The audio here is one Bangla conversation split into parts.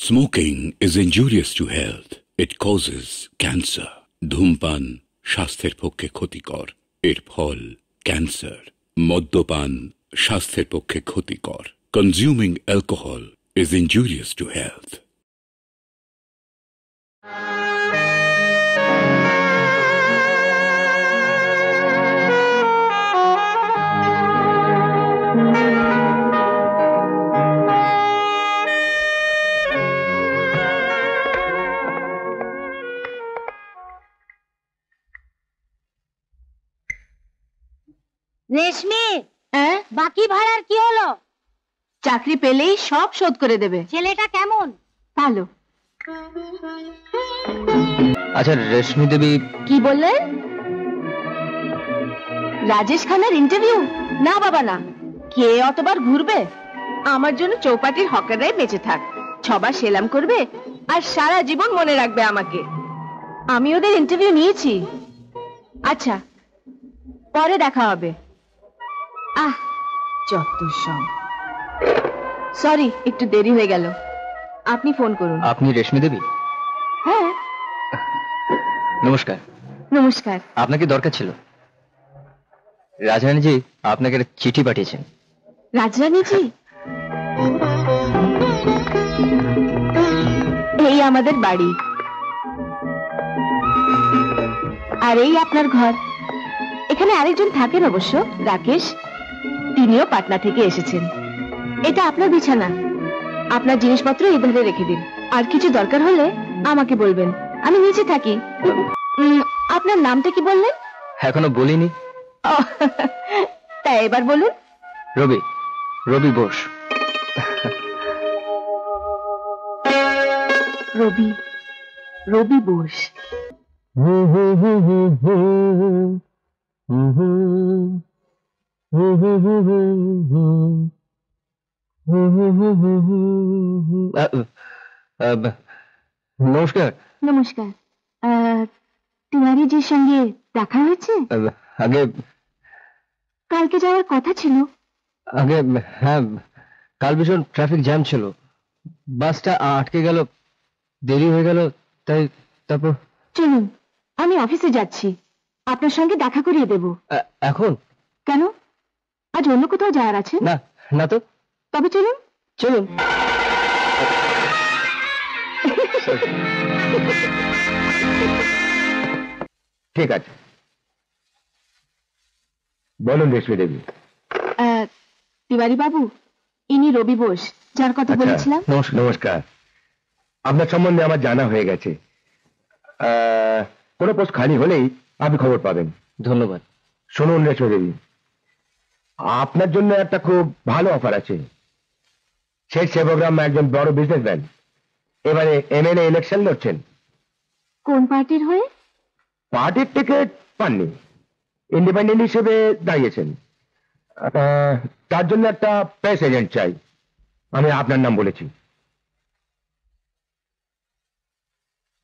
Smoking is injurious to health. It causes cancer. ধূমপান স্বাস্থ্যের পক্ষে ক্ষতিকর। এর ফল ক্যান্সার। মদ্যপান স্বাস্থ্যের পক্ষে ক্ষতিকর। Consuming alcohol is injurious to health. রেশমি, বাকি ভাড়ার কি হলো? চাকরি পেলেই সব শোধ করে দেবে। ছেলেটা কেমন? ভালো। আচ্ছা রেশমি দেবী, কি বললেন? রাজেশ খানের ইন্টারভিউ? না বাবা না, কে অতবার ঘুরবে? আমার জন্য চৌপাটির হকাররাই বেঁচে থাক, ছবার সেলাম করবে আর সারা জীবন মনে রাখবে আমাকে। আমি ওদের ইন্টারভিউ নিয়েছি। আচ্ছা, পরে দেখা হবে। যত সব। সরি, একটু দেরি হয়ে গেল। আপনি ফোন করুন। আপনি রেশমি দেবী? হ্যাঁ। নমস্কার। নমস্কার। আপনাকে দরকার ছিল। রাজরানীজি আপনাকে একটা চিঠি পাঠিয়েছেন। রাজরানীজি? এই আমাদের বাড়ি, আর এই আপনার ঘর। এখানে আরেকজন থাকেন অবশ্য, রাকেশ। তিনিও পাটনা থেকে এসেছেন। এটা আপনার বিছানা। আপনার জিনিসপত্র এই ধরে রেখে দিন। আর কিছু দরকার হলে আমাকে বলবেন, আমি নিচে থাকি। আপনার নামটা কি বললেন? এখনো বলিনি। তাই এবার বলুন। রবি, রবি বোস। রবি, রবি বোস। নমস্কার। নমস্কার। তিওয়ারিজির সঙ্গে দেখা হয়েছে? আগে কালকে যাওয়ার কথা ছিল। আগে হ্যাঁ, কাল ভীষণ ট্রাফিক জ্যাম ছিল, বাসটা আটকে গেল, দেরি হয়ে গেল, তাই তারপর। চলুন, আমি অফিসে যাচ্ছি, আপনার সঙ্গে দেখা করিয়ে দেব। এখন? কেন, আজ অন্য কোথাও যাওয়ার আছে? না না তো। তবে চলুন। চলুন। ঠিক আছে, বলুন রেশমি দেবী। তিওয়ারি বাবু, ইনি রবি বোস, যার কথা বলেছিলাম। নমস্কার। আপনার সম্বন্ধে আমার জানা হয়ে গেছে। কোনো পোস্ট খালি হলেই আপনি খবর পাবেন। ধন্যবাদ। শুনুন রেশমি দেবী, আপনার জন্য একটা খুব ভালো অফার আছে। শেখ সেবগ্রাম একজন বড় বিজনেসম্যান, এবারে এমএলএ ইলেকশন লড়ছেন। কোন পার্টির হয়ে? পার্টির টিকিট পাননি, ইন্ডিপেন্ডেন্ট হিসেবে দাঁড়িয়েছেন। তার জন্য একটা প্রেস এজেন্ট চাই। আমি আপনার নাম বলেছি।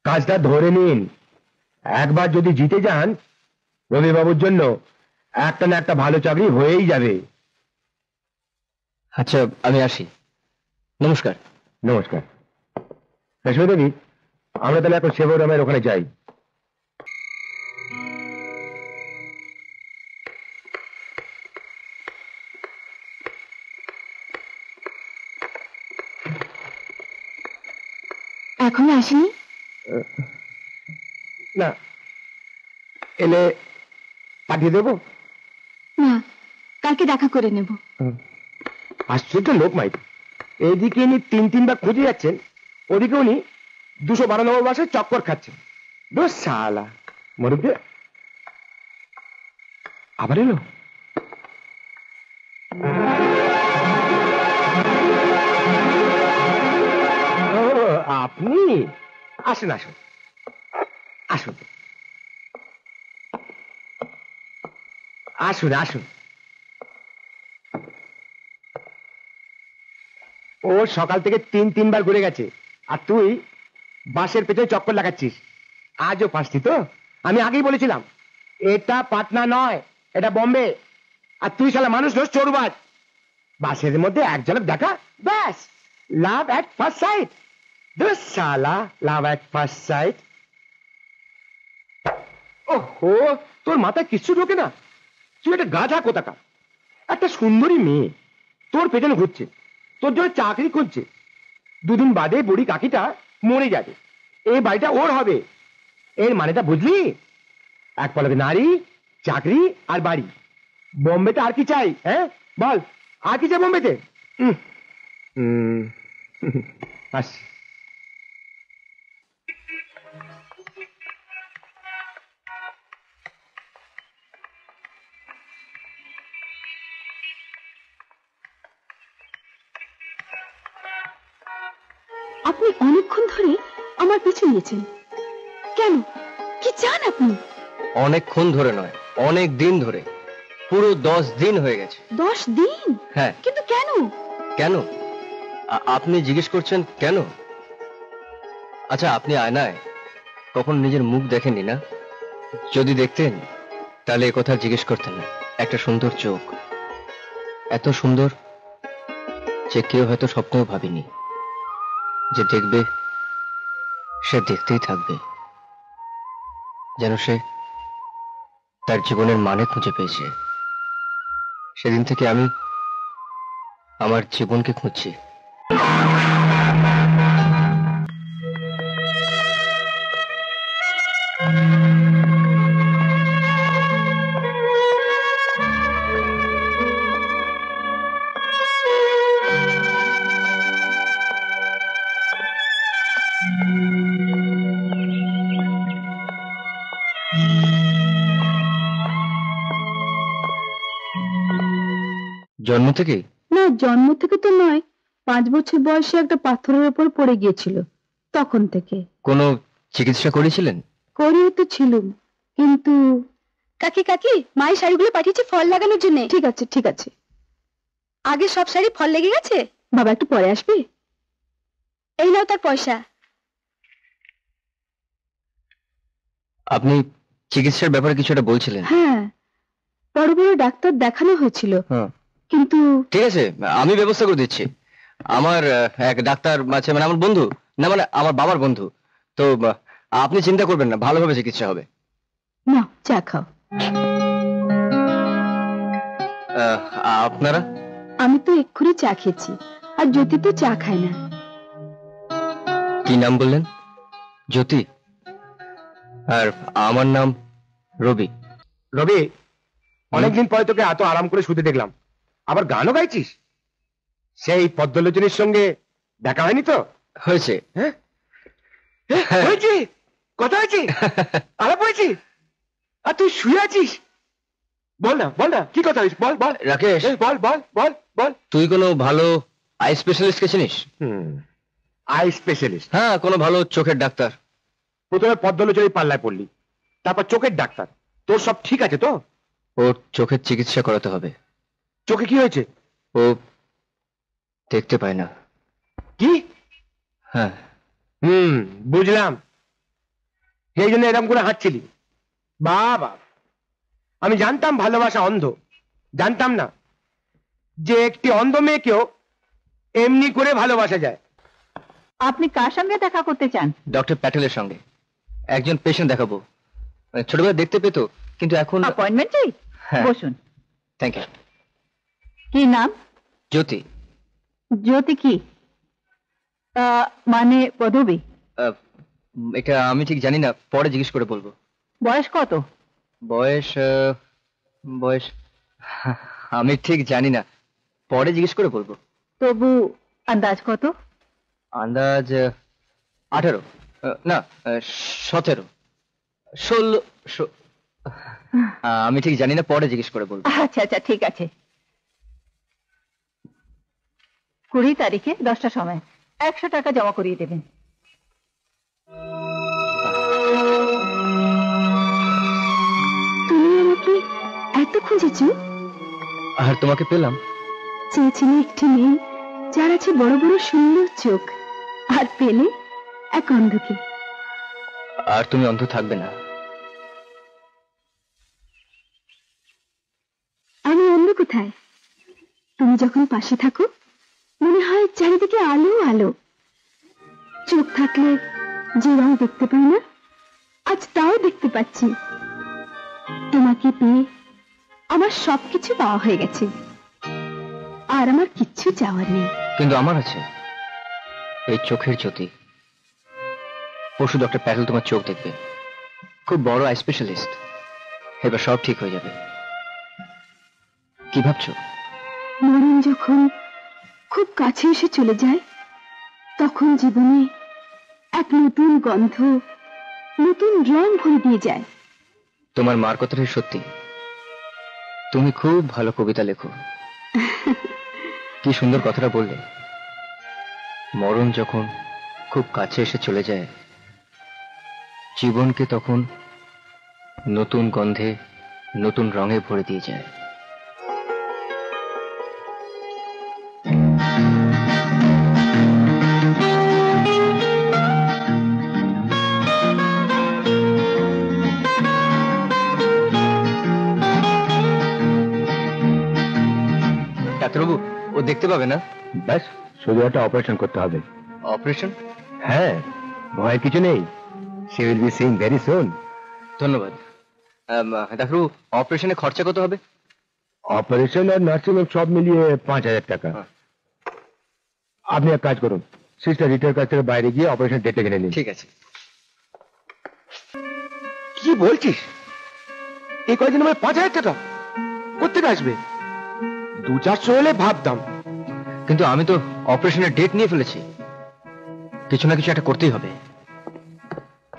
কাজটা ধরে নিন। একবার যদি জিতে যান, রবিবাবুর জন্য একটা না একটা ভালো চাকরি হয়েই যাবে। আচ্ছা, আমি আসি। নমস্কার। নমস্কার। রেশমি দেবী, আমরা তাহলে এখন সেবগ্রামের ওখানে যাই। এখনো আসেনি? না, এলে পাঠিয়ে দেবো। না, কালকে দেখা করে নেব। আশ্চর্য লোক মাইক, এইদিকে ইনি তিনবার খুঁজে যাচ্ছেন, ওদিকে উনি 212 নম্বর বাসে চক্কর খাচ্ছেন। দোষ শালা মরুক। আবার এলো। আপনি আসুন আসুন আসুন আসুন আসুন। ও সকাল থেকে তিনবার ঘুরে গেছে, আর তুই বাসের পেছনে চক্কর লাগাচ্ছিস। আজও ফাঁসতি তো? আমি আগেই বলেছিলাম এটা পাটনা নয়, এটা বোম্বে। আর তুই শালা মানুষ নস, চোরবাজ। বাসের মধ্যে এক ঝলক দেখা, ব্যাস লাভ এট ফার্স্ট সাইট। সালা লাভ এট ফার্স্ট সাইট। ওহো, তোর মাথায় কিচ্ছু ঢোকে না? তুই একটা গাধা কোথাকার। একটা সুন্দরী মেয়ে তোর পেছনে ঘুরছে, তোর জন্য চাকরি করছে। দুদিন বাদে বুড়ি কাকিটা মরে যাবে, এই বাড়িটা ওর হবে। এর মানেটা বুঝলি? এক পলকে নারী, চাকরি আর বাড়ি। বোম্বেতে আর কি চাই? হ্যাঁ বল, আর কি চাই বোম্বেতে? আসি। আপনি অনেকক্ষণ ধরে আমার পিছু নিয়েছেন কেন? কি চান আপনি? অনেকক্ষণ ধরে নয়, অনেক দিন ধরে, পুরো 10 দিন হয়ে গেছে। 10 দিন? হ্যাঁ। কিন্তু কেন? কেন আপনি জিজ্ঞেস করছেন কেন? আচ্ছা, আপনি আয়নায় কখন নিজের মুখ দেখেননি না? যদি দেখতেন তাহলে এ কথা জিজ্ঞেস করতেন না। একটা সুন্দর চোখ, এত সুন্দর যে কেউ হয়তো স্বপ্নেও ভাবেনি যে দেখবে, সে দেখতেই থাকবে, যেন সে তার জীবনের মানে খুঁজে পেয়েছে। সেদিন থেকে আমি আমার জীবনকে খুঁজছি। জন্ম থেকে? না, জন্ম থেকে তো নয়, 5 বছর বয়সে একটা পাথরের উপর পড়ে গিয়েছিল, তখন থেকে। কোনো চিকিৎসা করেছিলেন? করিয়ে তো ছিলুম, কিন্তু কাকি কাকি মায়ের শাড়িগুলো পাঠিয়েছে ফল লাগানোর জন্য। ঠিক আছে ঠিক আছে। আগে সব শাড়ি ফল লেগে গেছে। বাবা একটু পরে আসবে। এই নাও তার পয়সা। আপনি চিকিৎসার ব্যাপারে কিছু একটা বলছিলেন। হ্যাঁ, বড় বড় ডাক্তার দেখানো হয়েছিল, কিন্তু ঠিক আছে, আমি ব্যবস্থা করে দিচ্ছি। আমার এক ডাক্তার আছে, মানে আমার বন্ধু, না মানে আমার বাবার বন্ধু। তো আপনি চিন্তা করবেন না, ভালোভাবে চিকিৎসা হবে। না, চা খাও। আপনারা? আমি তো এক্ষুনি চা খেয়েছি, আর জ্যোতি তো চা খায় না। কি নাম বললেন? জ্যোতি। আর আমার নাম রবি। রবি, অনেকদিন পরে তোকে এত আরাম করে শুতে দেখলাম। আবার গানও গাইছিস? সেই পদ্মলোচনীর সঙ্গে দেখা হয়নি তো? হয়েছে। হ্যাঁ হয়েছে, কথা হয়েছে, আলাপ হয়েছে। আর তুই শুয়ে আছিস? বল না বল না, কি কথা হয়েছে? বল বল রাকেশ, বল বল বল বল। তুই কোনো ভালো আই স্পেশালিস্টকে চিনিস? Eye specialist? হ্যাঁ, কোনো ভালো চোখের ডাক্তার। প্রথমে পদ্মলোচনীর পাল্লায় পড়লি, তারপর চোখের ডাক্তার। তোর সব ঠিক আছে তো? ওর চোখের চিকিৎসা করাতে হবে। চোখে কি হয়েছে? ও দেখতে পায় না। কি? হ্যাঁ। বুঝলাম, সেই জন্য এরকম করে হাঁটছিলি। বাবা, আমি জানতাম ভালোবাসা অন্ধ, জানতাম না যে একটি অন্ধ মেয়েকেও এমনি করে ভালোবাসা যায়। আপনি কার সঙ্গে দেখা করতে চান? ডক্টর প্যাটেলের সঙ্গে। একজন পেশেন্ট দেখাবো, ছোটবেলায় দেখতে পেত, কিন্তু এখন। অ্যাপয়েন্টমেন্ট চাই? হ্যাঁ। বসুন। Thank you. কি নাম? জ্যোতি। জ্যোতি কি মানে পদবী? এটা আমি ঠিক জানি না, পরে জিজ্ঞেস করে বলবো। বয়স কত? বয়স বয়স আমি ঠিক জানি না, পরে জিজ্ঞেস করে বলবো। তবু আন্দাজ কত? আন্দাজ 18, না 17, 16। আমি ঠিক জানি না, পরে জিজ্ঞেস করে বলবো। আচ্ছা আচ্ছা, ঠিক আছে। 20 তারিখে 10টার সময় 100 টাকা জমা করিয়ে দেবেন। তুমি আমাকে এত খুঁজেছো? আর তোমাকে পেলাম। চেয়েছিলে একটি মেয়ে যার আছে বড় বড় সুন্দর চোখ, আর পেলে এক অন্ধকে। আর তুমি অন্ধ থাকবে না। আমি অন্ধ কোথায়? তুমি যখন পাশে থাকো মনে হয় চারিদিকে আলো আলো। চোখ থাকলে যে রং দেখতে পাই না, আজ তাও দেখতে পাচ্ছি। তোমাকে পেয়ে আমার সবকিছু পাওয়া হয়ে গেছে, আর আমার কিচ্ছু চাওয়ার নেই। কিন্তু আমার আছে এই চোখের জ্যোতি। পরশু ডক্টর প্যাটেল তোমার চোখ দেখবে, খুব বড় আই স্পেশালিস্ট। এবার সব ঠিক হয়ে যাবে। কি ভাবছো? মরণ যখন খুব কাছে এসে চলে যায়, তখন জীবনে এক নতুন গন্ধ, নতুন রং ভরে দিয়ে যায়। তোমার মার কথাটাই সত্যি, তুমি খুব ভালো কবিতা লেখো। কি সুন্দর কথাটা বললে, মরণ যখন খুব কাছে এসে চলে যায়, জীবনকে তখন নতুন গন্ধে, নতুন রঙে ভরে দিয়ে যায়। ডাক্তারবাবু, ও দেখতে পাবে না? ব্যাস, শুধু একটা অপারেশন করতে হবে। অপারেশন? হ্যাঁ, ভয়ের কিছু নেই। She will be sing very soon. ধন্যবাদ। ডাক্তারবাবু, অপারেশনে খরচা কত হবে? অপারেশন আর নার্সিং হোম সব মিলিয়ে 5,000 টাকা। আপনি এক কাজ করুন, সিস্টার রিটার কাছ থেকে বাইরে গিয়ে অপারেশন ডেটে কিনে নিন। ঠিক আছে। কি বলছিস? এই কয়েকদিন আমার 5,000 টাকা কোথেকে আসবে? 200-400 হলে ভাবতাম। কিন্তু আমি তো অপারেশনের ডেট নিয়ে ফেলেছি, কিছু না কিছু একটা করতেই হবে।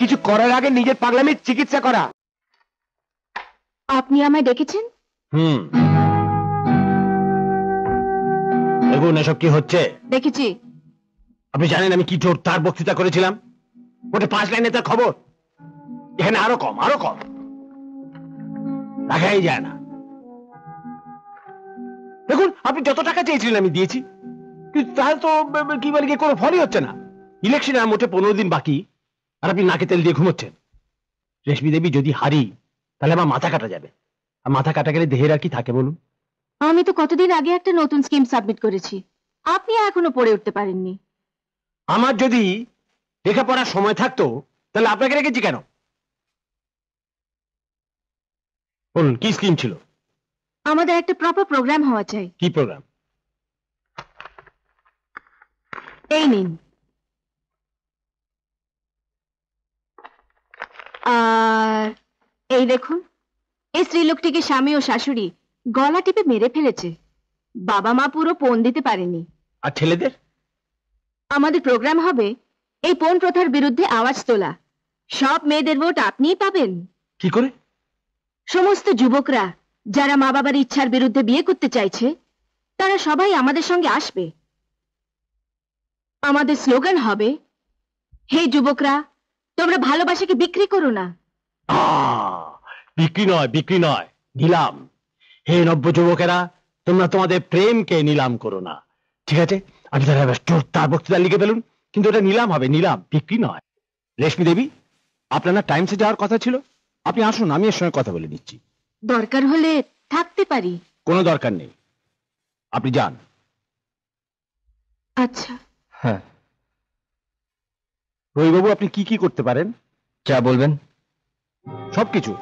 কিছু করার আগে নিজের পাগলামির চিকিৎসা করা। আপনি আমায় ডেকেছেন? দেখুন এসব কি হচ্ছে। দেখেছি। আপনি জানেন আমি কি জোরদার বক্তৃতা করেছিলাম? ওটা 5 লাইনে তার খবর। এখানে আরো কম, আরো কম, দেখাই যায় না। দেখুন, আপনি যত টাকা চেয়েছিলেন আমি দিয়েছি, কিন্তু তাহলে তো কি বলে কি কোনো ফলই হচ্ছে না। ইলেকশনে আর মোটে 15 দিন বাকি, আর আপনি নাকে তেল দিয়ে ঘুমোচ্ছেন। রেশমি দেবী, যদি হারি তাহলে আমার মাথা কাটা যাবে, আর মাথা কাটা গেলে দেহের আর কি থাকে বলুন? আমি তো কতদিন আগে একটা নতুন স্কিম সাবমিট করেছি, আপনি এখনো পড়ে উঠতে পারেননি। আমার যদি লেখাপড়ার সময় থাকতো তাহলে আপনাকে রেখেছি কেন? বলুন, কি স্কিম ছিল? আমাদের একটা প্রপার প্রোগ্রাম হওয়া চাই। কি প্রোগ্রাম? এই নিন। আর এই দেখুন, এই স্ত্রীলোকটিকে স্বামী ও শাশুড়ি গলা টিপে মেরে ফেলেছে। বাবা মা পুরো পণ দিতে পারেনি। আর ছেলেদের? আমাদের প্রোগ্রাম হবে এই পণ প্রথার বিরুদ্ধে আওয়াজ তোলা। সব মেয়েদের ভোট আপনিই পাবেন। কি করে? সমস্ত যুবকরা যারা মা বাবার ইচ্ছার বিরুদ্ধে বিয়ে করতে চাইছে, তারা সবাই আমাদের সঙ্গে আসবে। আমাদের স্লোগান হবে, হে যুবকরা, তোমরা ভালোবাসাকে বিক্রি করো না। বিক্রি নয়, বিক্রি নয়, নিলাম। হে নব্য যুবকেরা, তোমরা তোমাদের প্রেমকে নিলাম করো না। ঠিক আছে, আপনি তাহলে জোরদার বক্তৃতা লিখে ফেলুন, কিন্তু ওটা নিলাম হবে, নিলাম, বিক্রি নয়। রেশমি দেবী, আপনার না টাইমসে যাওয়ার কথা ছিল? আপনি আসুন, আমি এর সঙ্গে কথা বলে নিচ্ছি। দরকার হলে থাকতে পারি। কোনো দরকার নেই, আপনি যান। আচ্ছা। হ্যাঁ। রবিবাবু, আপনি কি কি করতে পারেন? যা বলবেন। সবকিছু?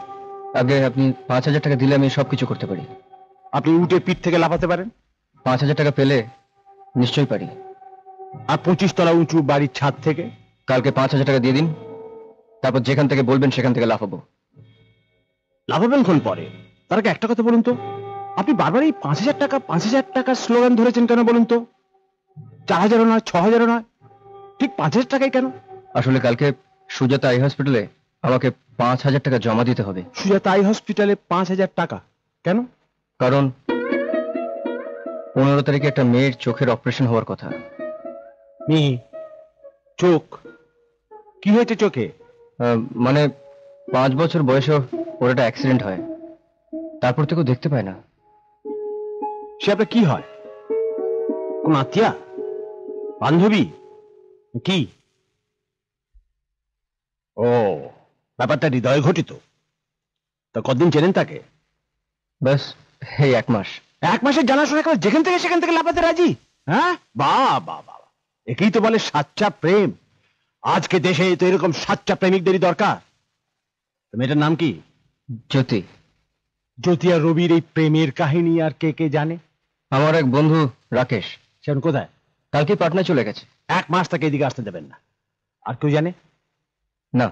আগে আপনি 5,000 টাকা দিলে আমি সবকিছু করতে পারি। আপনি উঠে পিঠ থেকে লাফাতে পারেন? 5,000 টাকা পেলে নিশ্চয়ই পারি। আর 25 তলা উঁচু বাড়ির ছাদ থেকে? কালকে 5,000 টাকা দিয়ে দিন, তারপর যেখান থেকে বলবেন সেখান থেকে লাফাবো। লাফাবেন কোন পরে? তার আগে একটা কথা বলুন তো, আপনি বারবার এই 5,000 টাকা 5,000 টাকার স্লোগান ধরেছেন কেন বলুন তো? 4,000ও নয়, 6,000ও নয়, ঠিক 5,000 টাকাই কেন? আসলে কালকে সুজাতা আই হসপিটালে আমাকে 5,000 টাকা জমা দিতে হবে। সুজাতা আই হসপিটালে 5,000 টাকা কেন? কারণ 15 তারিখে একটা মেয়ের চোখের অপারেশন হওয়ার কথা। মেয়ে? চোখ? কি হয়েছে চোখে? মানে 5 বছর বয়সে ওর একটা অ্যাক্সিডেন্ট হয়, তারপর থেকে দেখতে পায় না। সে আপনার কি হয়? কোন আত্মীয়া, বান্ধবী, কি? ও, ব্যাপারটা হৃদয় ঘটিত। তা কতদিন চেনেন তাকে? ব্যাস এই 1 মাস। 1 মাসের জানাশোনা করে যেখান থেকে সেখান থেকে লাফাতে রাজি? হ্যাঁ, বাহ বাহ বাহ, একেই তো বলে সাচ্চা প্রেম। আজকে দেশে তো এরকম সাচ্চা প্রেমিকদেরই দরকার। মেয়েটার নাম কি? জ্যোতি। জ্যোতি আর রবির এই প্রেমের কাহিনী আর কে কে জানে? আমার এক বন্ধু রাকেশ। সে এখন কোথায়? কালকে পাটনা চলে গেছে। 1 মাস তাকে এদিকে আসতে দেবেন না। আর কেউ জানে? না।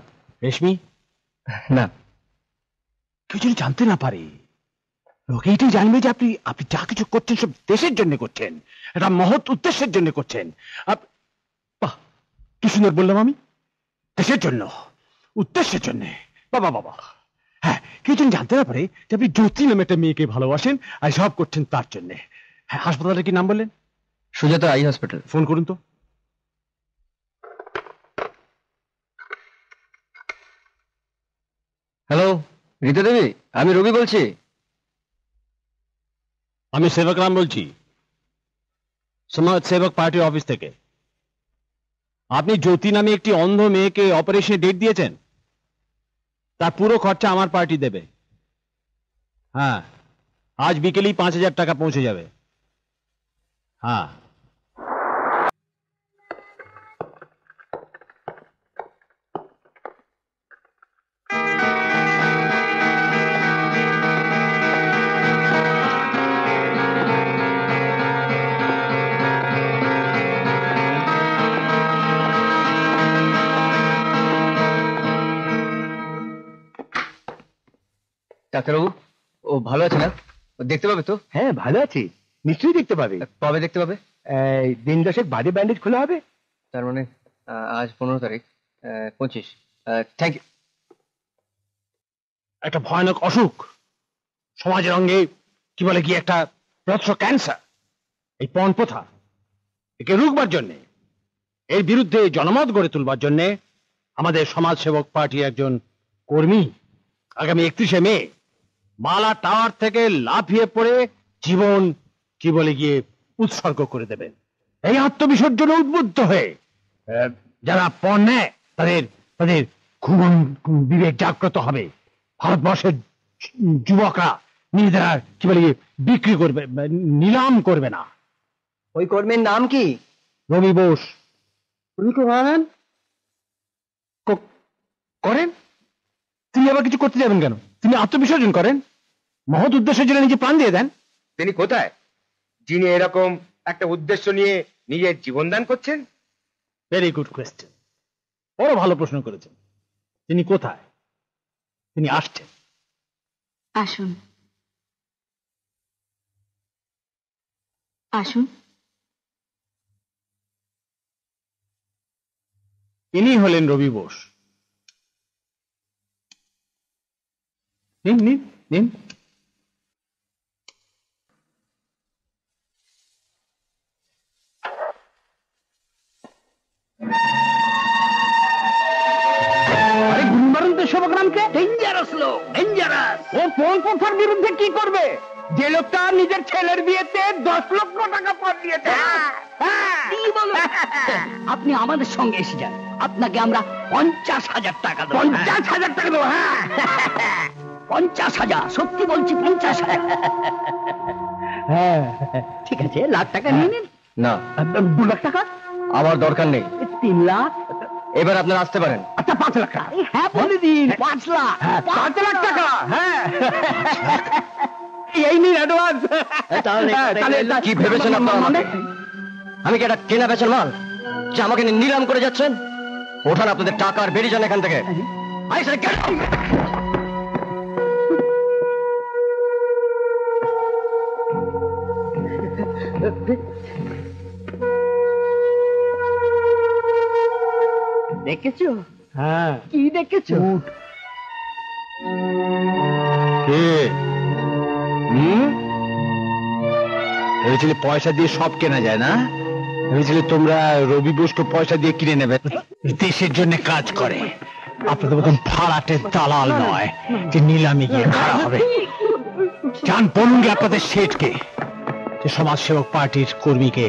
রেশমি? না। কেউ যদি জানতে না পারে, লোকে এটাই জানবে যে আপনি আপনি যা কিছু করছেন সব দেশের জন্য করছেন, একটা মহৎ উদ্দেশ্যের জন্য করছেন। বাহ, কি সুন্দর বললাম আমি, দেশের জন্য, উদ্দেশ্যের জন্য। বাবা বাবা। হ্যাঁ, কেউ যদি জানতে না পারে যে আপনি জ্যোতি নামে একটা মেয়েকে ভালোবাসেন আর সব করছেন তার জন্য। হ্যাঁ, হাসপাতালের কি নাম বললেন? Sujata eye hospital. ফোন করুন তো। হ্যালো রীতা দেবী, আমি রবি বলছি। আমি সেবক রাম বলছি, সমাজ সেবক পার্টির অফিস থেকে। আপনি জ্যোতি নামে একটি অন্ধ মেয়েকে অপারেশনে ডেট দিয়েছেন, তার পুরো খরচা আমার পার্টি দেবে। হ্যাঁ, আজ বিকেলেই 5,000 টাকা পৌঁছে যাবে। হ্যাঁ। ডাক্তারবাবু, ও ভালো আছে না? ও দেখতে পাবে তো? হ্যাঁ, ভালো আছি, নিশ্চয়ই দেখতে পাবে। কবে দেখতে পাবে? দিন 10 বাদে ব্যান্ডেজ খোলা হবে। তার মানে আজ 15 তারিখ, 25। Thank you. একটা ভয়ানক অসুখ সমাজের অঙ্গে, কি বলে কি, একটা প্রথম ক্যান্সার, এই পণ প্রথা, একে রুখবার জন্যে, এর বিরুদ্ধে জনমত গড়ে তুলবার জন্যে আমাদের সমাজ সেবক পার্টির একজন কর্মী আগামী 31শে মে মালা টাওয়ার থেকে লাফিয়ে পড়ে জীবন, কি বলে গিয়ে, উৎসর্গ করে দেবেন। এই আত্মবিসর্জনে উদ্বুদ্ধ হয়ে যারা পণ নেয় তাদের তাদের খুব বিবেক জাগ্রত হবে। ভারতবর্ষের যুবকরা নিজেরা, কি বলে, বিক্রি করবে, নিলাম করবে না। ওই কর্মীর নাম কি? রবি বোস। উনি করেন? করেন? তিনি আবার কিছু করতে যাবেন কেন? তিনি আত্মবিসর্জন করেন, মহৎ উদ্দেশ্যের জন্য নিজে প্রাণ দিয়ে দেন। তিনি কোথায়, যিনি এরকম একটা উদ্দেশ্য নিয়ে নিজের জীবন দান করছেন? ভেরি গুড কোয়েশ্চেন, বড় ভালো প্রশ্ন করেছেন। তিনি কোথায়? তিনি আসছেন। আসুন আসুন। ইনি হলেন রবি বোস। নিন নিন নিন। আরে গুলি মারুন তো সেবকরামকে। ডেঞ্জারাস লোক, ডেঞ্জারাস। ও পণ প্রথার বিরুদ্ধে কি করবে? যে লোকটা নিজের ছেলের বিয়েতে 10 লক্ষ টাকা পণ দিয়েছে। কি বলো? আপনি আমাদের সঙ্গে এসে যান, আপনাকে আমরা 50,000 টাকা দেবো। 50,000 টাকা দেবো? হ্যাঁ, 50,000, সত্যি বলছি 50,000। হ্যাঁ, ঠিক আছে, লাখ টাকা নিয়ে নিন। না, 2 লাখ টাকা? আমার দরকার নেই। 3 লাখ? এবার আপনারা আসতে পারেন। আচ্ছা, 5 লাখ টাকা। হ্যাঁ বলে দিন, 5 লাখ। 5 লাখ টাকা? হ্যাঁ, এই নিন অ্যাডভান্স। কি ভেবেছেন আপনারা আমাকে? আমি কি একটা কেনা বেচার মাল যে আমাকে নিলাম করে যাচ্ছেন? ওঠান আপনাদের টাকা আর বেরিয়ে যান এখান থেকে। I said, get out! দেখেছো? হ্যাঁ। কি দেখেছো? কে? ভেবেছিলে পয়সা দিয়ে সব কেনা যায় না? ভেবেছিলে তোমরা রবি বোসকে পয়সা দিয়ে কিনে নেবে? দেশের জন্য কাজ করে, আপনাদের মতন ভাড়াটের দালাল নয় যে নিলামে গিয়ে খাড়া হবে। জান বলুন আপনাদের শেঠকে যে সমাজ সেবক পার্টির কর্মীকে,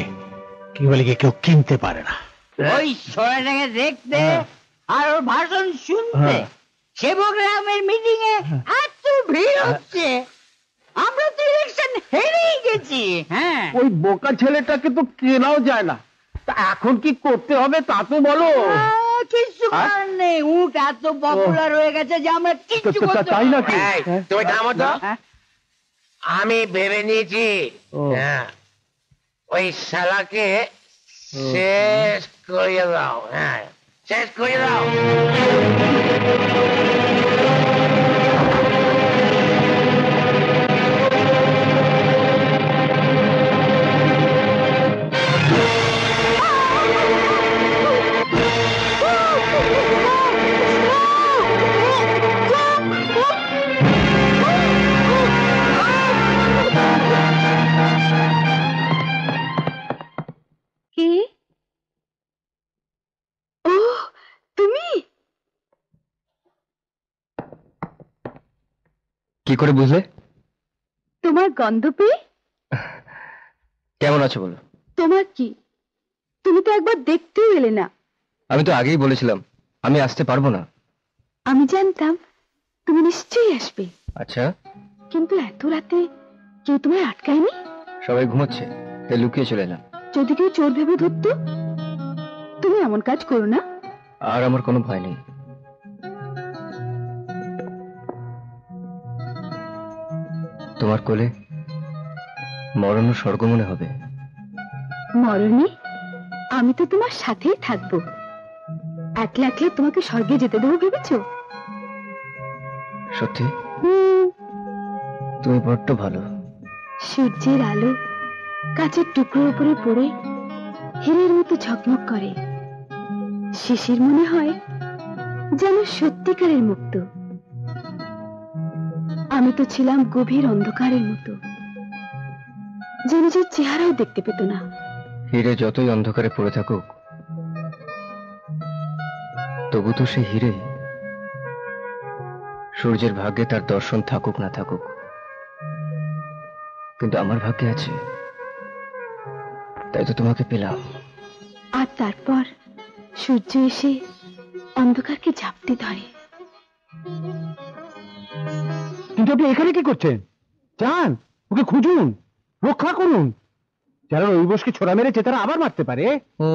কি বলে, কেউ কিনতে পারে না। ওই ছোড়াটাকে দেখতে আর ওর ভাষণ শুনতে সেবক রামের মিটিং এ এত ভিড় হচ্ছে, আমরা তো ইলেকশন হেরেই গেছি। হ্যাঁ, ওই বোকা ছেলেটাকে তো কেনাও যায় না, তা এখন কি করতে হবে তা তো বলো। কিচ্ছু করার নেই, উট এত পপুলার হয়ে গেছে যে আমরা কিচ্ছু করতে তাই পারবো নাকি? না। এই, তুমি থামো তো। হ্যাঁ? আমি ভেবে নিয়েছি, হ্যাঁ, ওই শালাকে শেষ করিয়ে দাও। হ্যাঁ, শেষ করিয়ে দাও। কে? ও তুমি? কি করে বুঝলে? তোমার গন্ধ পেয়ে? কেমন আছো বলো? তোমার কি, তুমি তো একবার দেখতেও এলে না। আমি তো আগেই বলেছিলাম আমি আসতে পারবো না। আমি জানতাম তুমি নিশ্চয়ই আসবে, আচ্ছা, কিন্তু এত রাতে কেউ তোমায় আটকায়নি? সবাই ঘুমোচ্ছে তাই লুকিয়ে চলে এলাম। যদি কেউ চোর ভেবে ধরতো? তুমি এমন কাজ করো না। আর আমার কোনো ভয় নেই। তোমার কোলে মরণ ও স্বর্গ মনে হবে। মরণে আমি তো তোমার সাথেই থাকবো। একলা একলা তোমাকে স্বর্গে যেতে দেবো ভেবেছো? সত্যি? তুমি বড্ড ভালো। সূর্যের আলো কাচের টুকরোর উপরে পড়ে হীরের মতো ঝকমক করে। শিশির মনে হয় যেন সত্যিকারের মুক্ত। আমি তো ছিলাম গভীর অন্ধকারের মতো, যে নিজের চেহারাও দেখতে পেত না। হিরে যতই অন্ধকারে পড়ে থাকুক, তবু তো সে হিরে। সূর্যের ভাগ্যে তার দর্শন থাকুক না থাকুক, কিন্তু আমার ভাগ্যে আছে, তাই তো তোমাকে পেলাম। আর তারপর সূর্য এসে অন্ধকারকে ঝাপটে ধরে। কিন্তু আপনি এখানে কি করছেন? যান, ওকে খুঁজুন, রক্ষা করুন। যারা রবিবোসকে ছোড়া মেরেছে তারা আবার মারতে পারে। ও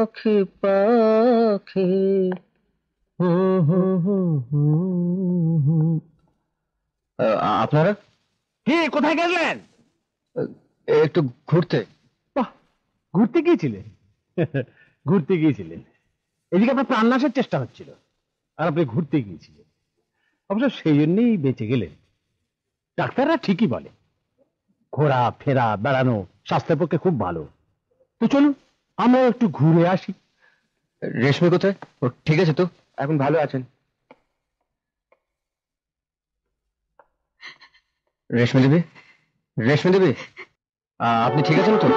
আখি পাখি, আপনারা কে, কোথায় গেলেন? একটু ঘুরতে। বাহ, ঘুরতে গিয়েছিলেন? ঘুরতে গিয়েছিলেন, এদিকে আপনার প্রাণনাশের চেষ্টা হচ্ছিল, আর আপনি ঘুরতে গিয়েছিলেন। অবশ্য সেই জন্যই বেঁচে গেলেন। ডাক্তাররা ঠিকই বলে ঘোরা ফেরা বেড়ানো স্বাস্থ্যের পক্ষে খুব ভালো। তো চলুন আমরা একটু ঘুরে আসি। রেশমি কোথায়? ও ঠিক আছে তো? এখন ভালো আছেন? রেশমি দেবী, রেশমি দেবী, আপনি ঠিক আছেন তো?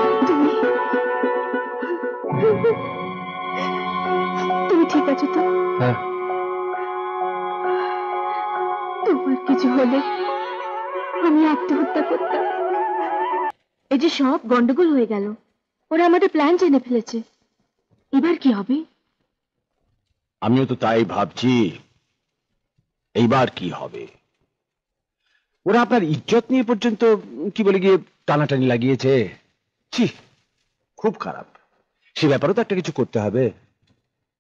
তুমি ঠিক আছো তো? হ্যাঁ। তোমার কিছু হলে আমি আত্মহত্যা করতাম। এই যে সব গন্ডগোল হয়ে গেল, ওরা আমাদের প্ল্যান জেনে ফেলেছে। এবার কি হবে? আমিও তো তাই ভাবছি, এইবার কি হবে। ওরা আপনার ইজ্জত নিয়ে পর্যন্ত কি বলে গিয়ে টানাটানি লাগিয়েছে। ছি, খুব খারাপ। সে ব্যাপারে তো একটা কিছু করতে হবে।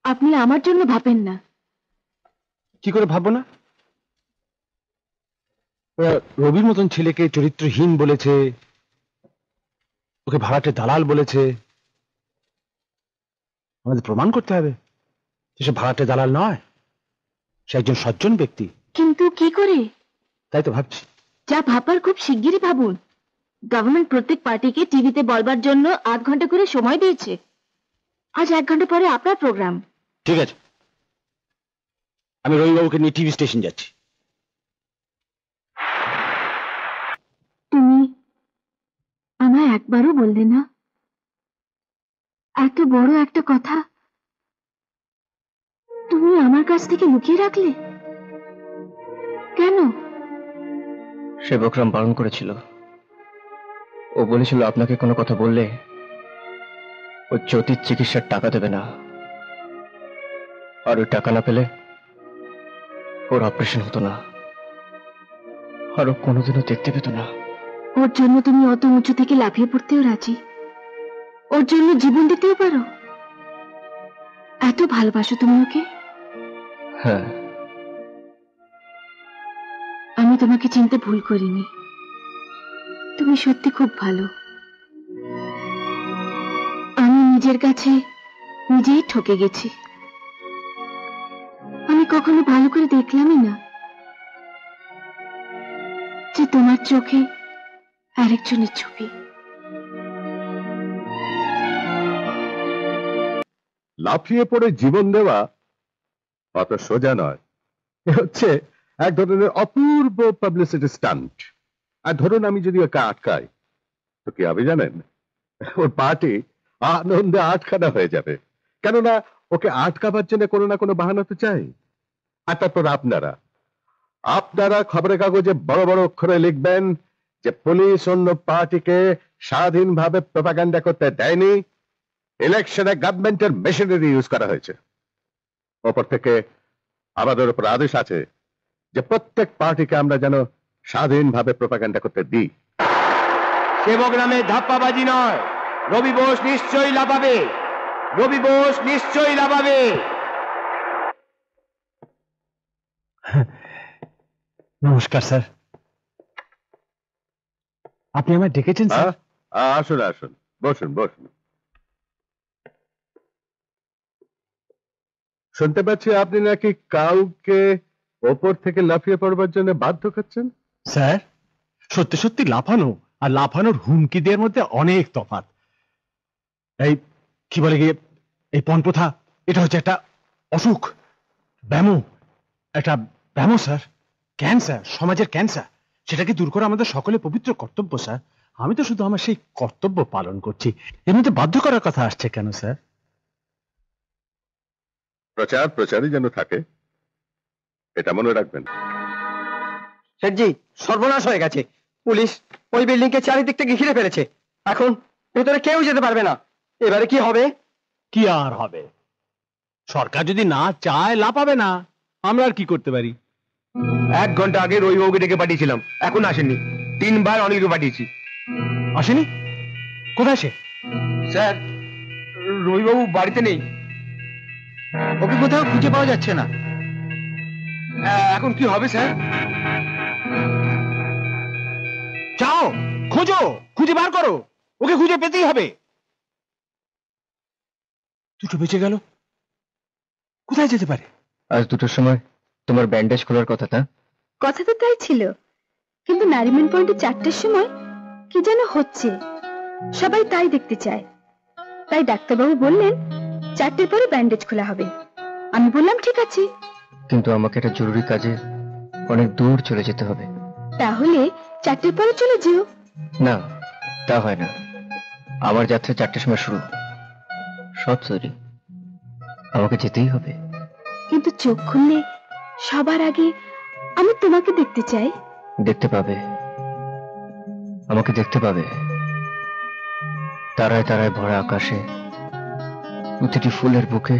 আপনি আমার জন্য ভাবেন না। কি করে ভাববো না? ওরা রবির মতন ছেলেকে চরিত্রহীন বলেছে, ওকে ভাড়াটে দালাল বলেছে। আমাদের প্রমাণ করতে হবে যে সে ভাড়াটে দালাল নয়, সে একজন সজ্জন ব্যক্তি। কিন্তু কি করে? তাই তো ভাবছি। যা ভাবার খুব শিগগিরই ভাবুন। গভর্নমেন্ট প্রত্যেক পার্টিকে টিভিতে বলবার জন্য 8 ঘন্টা করে সময় দিয়েছে। আজ 1 ঘন্টা পরে আপনার প্রোগ্রাম। ঠিক আছে, আমি রবিবাবুকে নিয়ে টিভি স্টেশন যাচ্ছি। তুমি আমায় একবারও বললে না? এত বড় একটা কথা তুমি আমার কাছ থেকে লুকিয়ে রাখলে কেন? সেবকরাম বারণ করেছিল। ও বলেছিল আপনাকে কোনো কথা বললে ও জ্যোতির চিকিৎসার টাকা দেবে না, আর ওই টাকা না পেলে ওর অপারেশন হতো না, আর ও কোনোদিনও দেখতে পেত না। ওর জন্য তুমি অত উঁচু থেকে লাফিয়ে পড়তেও রাজি? ওর জন্য জীবন দিতেও পারো? এত ভালোবাসো তুমি ওকে? হ্যাঁ, আমি তোমাকে চিনতে ভুল করিনি। তুমি সত্যি খুব ভালো। আমি নিজের কাছে নিজেই ঠকে গেছি। আমি কখনো ভালো করে দেখলামই না যে তোমার চোখে আরেকজনের ছবি। লাফিয়ে পড়ে জীবন দেওয়া অত সোজা নয়। এ হচ্ছে এক ধরনের অপূর্ব পাবলিসিটি স্টান্ট। আর ধরুন আমি যদি ওকে আটকাই, তো কি হবে জানেন? ওর পার্টি আনন্দে আটখানা হয়ে যাবে। কেননা ওকে আটকাবার জন্য কোনো না কোনো বাহানা তো চাই। আর তারপর আপনারা আপনারা খবরের কাগজে বড় বড় অক্ষরে লিখবেন যে পুলিশ অন্য পার্টিকে স্বাধীনভাবে প্রপাগান্ডা করতে দেয়নি, ইলেকশনে গভর্নমেন্টের মেশিনারি ইউজ করা হয়েছে। ওপর থেকে আমাদের উপর আদেশ আছে যে প্রত্যেক পার্টিকে আমরা যেন স্বাধীনভাবে প্রপাগান্ডা করতে দিই। সেবগ্রামে ধাপ্পাবাজি নয়। রবি বোস নিশ্চয়ই লাফাবে, রবি বোস নিশ্চয়ই লাফাবে। নমস্কার স্যার। আপনি আমায় ডেকেছেন স্যার? আসুন আসুন, বসুন বসুন। শুনতে পাচ্ছি আপনি নাকি কাউকে ওপর থেকে লাফিয়ে পড়বার জন্য বাধ্য করছেন। স্যার, সত্যি সত্যি লাফানো আর লাফানোর হুমকি দেওয়ার মধ্যে অনেক তফাৎ। এই কি বলে গিয়ে, এই পণ প্রথা, এটা হচ্ছে একটা অসুখ, ব্যামো, একটা ব্যামো স্যার, ক্যান্সার, সমাজের ক্যান্সার। সেটাকে দূর করা আমাদের সকলে পবিত্র কর্তব্য স্যার। আমি তো শুধু আমার সেই কর্তব্য পালন করছি। এর মধ্যে বাধ্য করার কথা আসছে কেন স্যার? প্রচার প্রচারই যেন থাকে, এটা মনে রাখবেন। শেঠজি, সর্বনাশ হয়ে গেছে। পুলিশ ওই বিল্ডিং কে চারিদিক থেকে ঘিরে ফেলেছে। এখন ভেতরে কেউ যেতে পারবে না। এবারে কি হবে? কি আর হবে? সরকার যদি না চায়, লাফাবে না। আমরা আর কি করতে পারি? 1 ঘন্টা আগে রবিবাবুকে ডেকে পাঠিয়েছিলাম, এখন আসেননি। 3 বার অনিলকে পাঠিয়েছি। আসেনি? কোথায় সে? স্যার, রবিবাবু বাড়িতে নেই, ওকে কোথাও খুঁজে পাওয়া যাচ্ছে না। এখন কি হবে স্যার? যাও, খোঁজো, খুঁজে বার করো। ওকে খুঁজে পেতেই হবে। দুটো বেঁচে গেল, কোথায় যেতে পারে? আজ 2টোর সময় তোমার ব্যান্ডেজ খোলার কথা। তা কথা তো তাই ছিল, কিন্তু নারিমেন পয়েন্টে 4টের সময় কি যেন হচ্ছে, সবাই তাই দেখতে চায়। তাই ডাক্তারবাবু বললেন 4টের পরে ব্যান্ডেজ খোলা হবে। আমি বললাম ঠিক আছে। কিন্তু আমাকে একটা জরুরি কাজে অনেক দূর চলে যেতে হবে। তাহলে 4টের পরে চলে যেও। না, তা হয় না। আমার যাত্রা 4টের সময় শুরু। সব সরি, আমাকে যেতেই হবে। কিন্তু চোখ খুললে সবার আগে আমি তোমাকে দেখতে চাই। দেখতে পাবে, আমাকে দেখতে পাবে। তারায় তারায় ভরা আকাশে, প্রতিটি ফুলের বুকে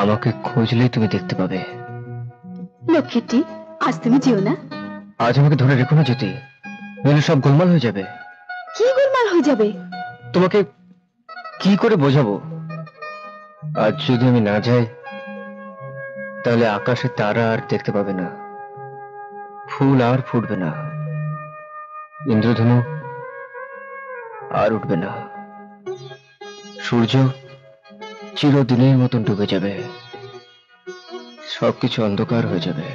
আমাকে খুঁজলেই তুমি দেখতে পাবে। লক্ষ্মীটি, আজ তুমি যেও না। আজ আমাকে ধরে রেখো না যেতে, নইলে সব গোলমাল হয়ে যাবে। কি গোলমাল হয়ে যাবে? তোমাকে কি করে বোঝাবো? আজ যদি আমি না যাই, তাহলে আকাশে তারা আর দেখতে পাবে না, ফুল আর ফুটবে না, ইন্দ্রধনু আর উঠবে না, সূর্য চিরদিনের মতন ডুবে যাবে, সবকিছু অন্ধকার হয়ে যাবে।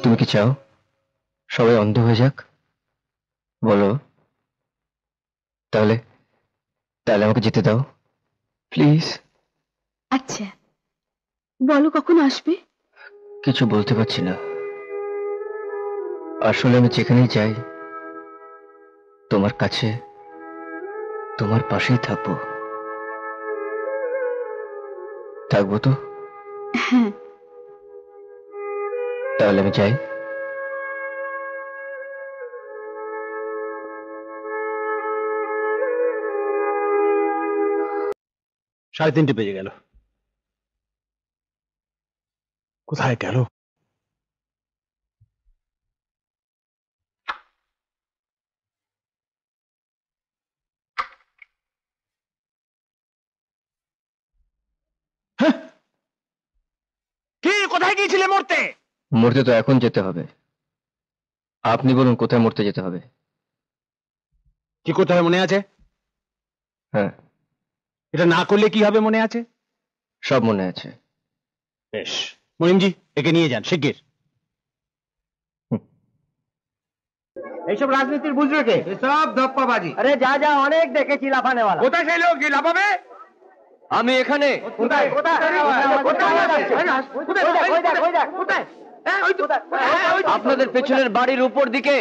তুমি কি চাও সবাই অন্ধ হয়ে যাক? বলো। তাহলে তাহলে আমাকে যেতে দাও প্লিজ। আচ্ছা, বলো কখন আসবে? কিছু বলতে পারছি না। আসলে আমি যেখানেই যাই, তোমার কাছে, তোমার পাশেই থাকবো। থাকবো তো? হ্যাঁ। তাহলে আমি যাই। সাড়ে 3টে বেজে গেল, কোথায় গেল? কোথায় গিয়েছিলে মরতে? মরতে তো এখন যেতে হবে। আপনি বলুন কোথায় মরতে যেতে হবে। কি করতে হবে মনে আছে? হ্যাঁ, এটা না করলে কি হবে মনে আছে? সব মনে আছে। বেশ, মহিমজি একে নিয়ে যান শিগগির। এইসব রাজনীতির বুঝবে কে? সব ধপ্পাবাজি। আরে যা যা অনেক দেখেছি লাফানেওয়ালা। কোথায় সেই লোক যে লাফাবে? আমি এখানে। কোথায় কোথায় আপনাদের পেছনের বাড়ির উপর দিকে।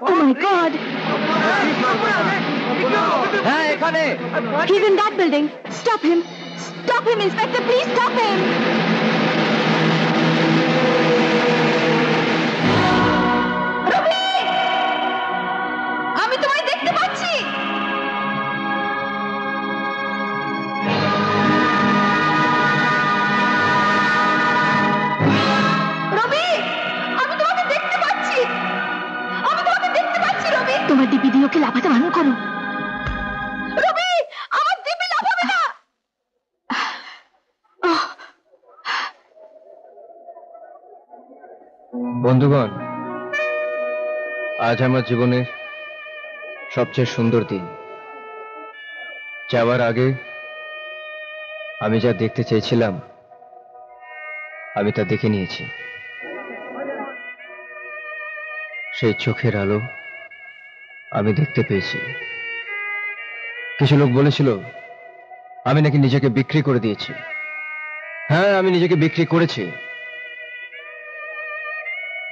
Oh my God! হ্যাঁ এখানে। He's in that building. Stop him! Stop him, Inspector! Please stop him! রবি! আমি তোমায় দেখতে পাচ্ছি। রবি! আমি তোমাকে দেখতে পাচ্ছি। আমি তোমাকে দেখতে পাচ্ছি রবি। তোমার ডিপি দিয়ে ওকে লাফাতে বারণ করো। রবি! আমার ডিপি লাফাবে না। বন্ধুগণ, আজ আমার জীবনের সবচেয়ে সুন্দর দিন। যাওয়ার আগে আমি যা দেখতে চেয়েছিলাম আমি তা দেখে নিয়েছি। সেই চোখের আলো আমি দেখতে পেয়েছি। কিছু লোক বলেছিল আমি নাকি নিজেকে বিক্রি করে দিয়েছি। হ্যাঁ, আমি নিজেকে বিক্রি করেছি।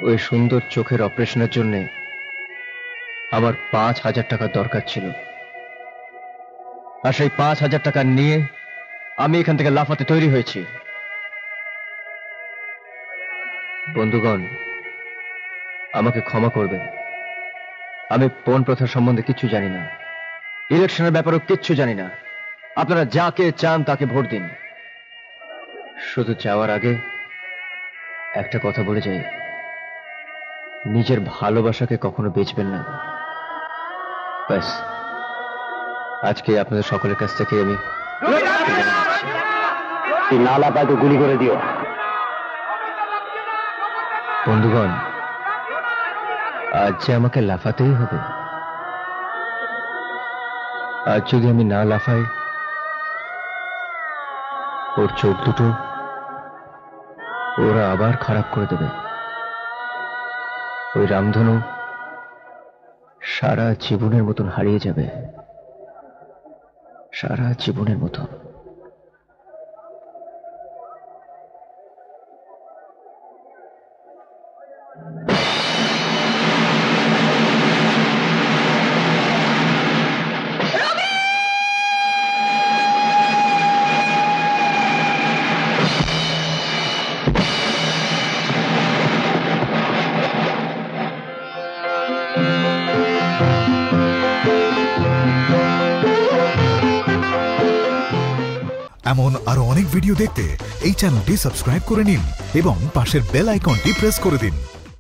ওই সুন্দর চোখের অপারেশনের জন্য আমার 5,000 টাকা দরকার ছিল, আর সেই 5,000 টাকা নিয়ে আমি এখান থেকে লাফাতে তৈরি হয়েছি। বন্ধুগণ, আমাকে ক্ষমা করবেন। আমি পণ প্রথা সম্বন্ধে কিচ্ছু জানি না, ইলেকশনের ব্যাপারেও কিচ্ছু জানি না। আপনারা যাকে চান তাকে ভোট দিন। শুধু যাওয়ার আগে একটা কথা বলে যাই, নিজের ভালোবাসাকে কখনো বেচবেন না। ব্যাস, আজকে আপনাদের সকলের কাছ থেকে আমি না লাফায় তো গুলি করে দিও। বন্ধুগণ, আজ যে আমাকে লাফাতেই হবে। আজ যদি আমি না লাফাই, ওর চোখ দুটো ওরা আবার খারাপ করে দেবে। ওই রামধনু সারা জীবনের মতন হারিয়ে যাবে, সারা জীবনের মতন। এমন আরো অনেক ভিডিও দেখতে এই চ্যানেলটি সাবস্ক্রাইব করে নিন এবং পাশের বেল আইকনটি প্রেস করে দিন।